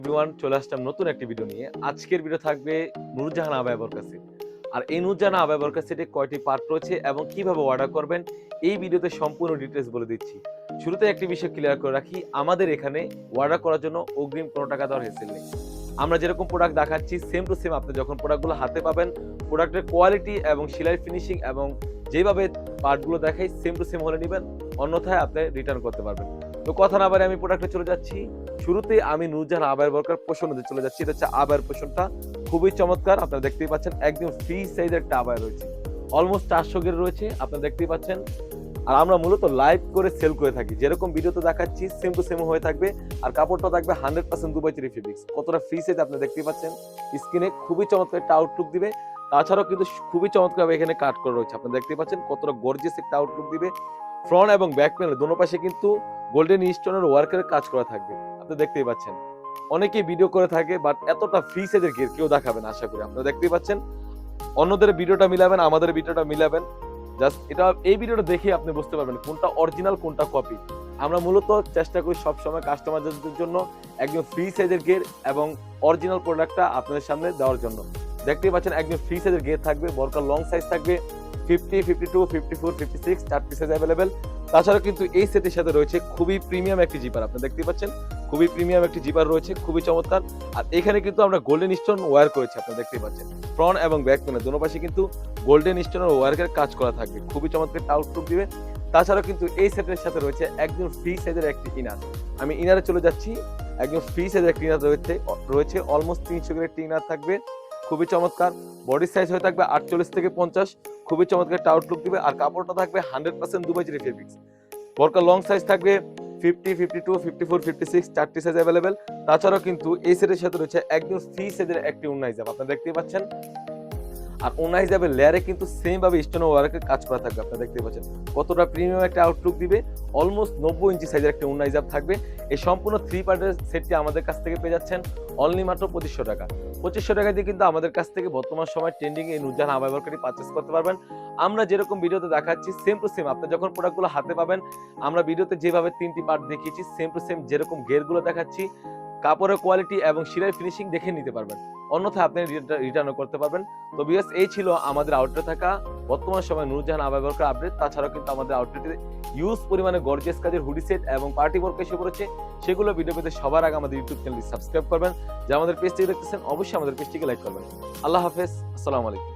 Everyone, চলে আসলাম নতুন একটি ভিডিও নিয়ে। আজকের ভিডিও থাকবে নূরজাহান আবায়াবর কাছে। আর এই নূরজাহান আবায়াবর কাছে কয়টি পার্ট রয়েছে এবং কিভাবে অর্ডার করবেন এই ভিডিওতে সম্পূর্ণ ডিটেইলস বলে দিচ্ছি। শুরুতে একটি বিষয় ক্লিয়ার করে রাখি, আমাদের এখানে অর্ডার করার জন্য অগ্রিম কোনো টাকা দেওয়ার হেসেল নেই। আমরা যেরকম প্রোডাক্ট দেখাচ্ছি সেম টু সেম আপনি যখন প্রোডাক্টগুলো হাতে পাবেন, প্রোডাক্টের কোয়ালিটি এবং সেলাই ফিনিশিং এবং যেভাবে পার্টগুলো দেখাই সেম টু সেম হলে নিবেন, অন্যথায় আপনি রিটার্ন করতে পারবেন। তো কথা না বাড়িয়ে আমি প্রোডাক্টে চলে যাচ্ছি। শুরুতে আমি নূরজাহান আবায়াবর পোষণে চলে যাচ্ছি। এটা হচ্ছে আবায়ার পোষণটা, খুবই চমৎকার। আপনারা দেখতেই পাচ্ছেন একদম ফ্রি সাইজের একটা আবায়া রয়েছে, অলমোস্ট 400 গের রয়েছে, আপনারা দেখতেই পাচ্ছেন। আর আমরা মূলত লাইভ করে সেল করে থাকি, যেরকম ভিডিওতে দেখাচ্ছি সেম টু সেম হয়ে থাকবে। আর কাপড়টা থাকবে 100% দুবাই চেরি ফেব্রিক্স। কতটা ফ্রি সাইজ আপনারা দেখতেই পাচ্ছেন, স্কিনে খুবই চমৎকার একটা আউটলুক দিবে। তাছাড়াও কিন্তু খুবই চমৎকার এখানে কাট করা রয়েছে, আপনারা দেখতেই পাচ্ছেন কতটা গর্জিয়াস একটা আউটলুক দিবে। ফ্রন্ট এবং ব্যাক প্যানেল দোনো পাশে কিন্তু গোল্ডেন স্টোনের ওয়ার্কের কাজ করা থাকবে, আপনি দেখতেই পাচ্ছেন। অনেকেই ভিডিও করে থাকে বাট এতটা ফ্রি সাইজের গের কেউ দেখাবেন আশা করি। আপনারা দেখতেই পাচ্ছেন, অন্যদের ভিডিওটা মিলাবেন, আমাদের ভিডিওটা মিলাবেন, জাস্ট এটা এই ভিডিওটা দেখে আপনি বুঝতে পারবেন কোনটা অরিজিনাল কোনটা কপি। আমরা মূলত চেষ্টা করি সবসময় কাস্টমারদের জন্য একদম ফ্রি সাইজের গের এবং অরিজিনাল প্রোডাক্টটা আপনাদের সামনে দেওয়ার জন্য। দেখতেই পাচ্ছেন একদম ফ্রি সাইজের গের থাকবে, বরকার লং সাইজ থাকবে 50, 52, 54, 56 চারটি সাইজ অ্যাভেলেবেল। তাছাড়া কিন্তু এই সেটের সাথে রয়েছে খুবই প্রিমিয়াম একটি জিপার, আপনি দেখতেই পাচ্ছেন খুবই প্রিমিয়াম একটি জিপার রয়েছে, খুবই চমৎকার। আর এখানে কিন্তু আমরা গোল্ডেন স্টোন ওয়্যার করেছি, আপনি দেখতেই পাচ্ছেন ফ্রন্ট এবং ব্যাক প্যানেল দোনো পাশে কিন্তু গোল্ডেন স্টোনের ওয়্যারের কাজ করা থাকবে, খুবই চমৎকার আউটলুক দিবে। তাছাড়া কিন্তু এই সেটের সাথে রয়েছে একদম ফ্রি সাইজের একটি ইনার। আমি ইনারে চলে যাচ্ছি, একদম ফ্রি সাইজের একটি ইনার রয়েছে অলমোস্ট 300 গ্রেড একটি ইনার থাকবে, খুবই চমৎকার। বডি সাইজ হয়ে থাকবে 48 থেকে 50, খুবই চমৎকার একটা আউটলুক দিবে। আর কাপড়টা থাকবে 100% দুবাই চেরি ফেব্রিক্স। বরকার লং সাইজ থাকবে 50, 52, 54, 56 চারটি সাইজ অ্যাভেলেবেল। তাছাড়াও কিন্তু এই সেটের সাথে রয়েছে একদম ফ্রি সাইজের একটি ওড়না হিজাব, আপনারা দেখতেই পাচ্ছেন। আর ওড়না হিজাবের লেয়ারে কিন্তু সেম ভাবে স্টোন ওয়ার্কের কাজ করা থাকবে, আপনারা দেখতেই পাচ্ছেন কতটা প্রিমিয়াম একটা আউটলুক দিবে। অলমোস্ট 90 ইঞ্চি সাইজের একটা ওড়না হিজাব থাকবে। এই সম্পূর্ণ 3 পার্টের সেটটি আমাদের কাছ থেকে পেয়ে যাচ্ছেন অনলি মাত্র 2500 টাকা। 2500 টাকা দিয়ে কিন্তু আমাদের কাছ থেকে বর্তমান সময় ট্রেন্ডিং এই নূরজাহান আবায়াবরকারী পারচেজ করতে পারবেন। আমরা যেরকম ভিডিওতে দেখাচ্ছি সেম টু সেম আপনি যখন প্রোডাক্টগুলো হাতে পাবেন, আমরা ভিডিওতে যেভাবে 3টি পার্ট দেখিয়েছি সেম টু সেম যেরকম গেরগুলো দেখাচ্ছি, কাপড়ের কোয়ালিটি এবং সেলাই ফিনিশিং দেখে নিতে পারবেন, অন্যথায় আপনি রিটার্নও করতে পারবেন। তো ভিউয়ার্স, এই ছিল আমাদের আউটলেটে থাকা বর্তমান সময় নূরজাহান আবায়াবরকার আপডেট। তাছাড়াও কিন্তু আমাদের আউটলেটে ইউজ পরিমাণে গর্জিয়াস কাজের হুডি সেট এবং পার্টি ওয়ার্ক এসে পড়েছে, সেগুলো ভিডিও পেতে সবার আগে আমাদের ইউটিউব চ্যানেলটি সাবস্ক্রাইব করবেন। যারা আমাদের পেজটি দেখতেছেন অবশ্যই আমাদের পেজটিকে লাইক করবেন। আল্লাহ হাফেজ, আসসালামু আলাইকুম।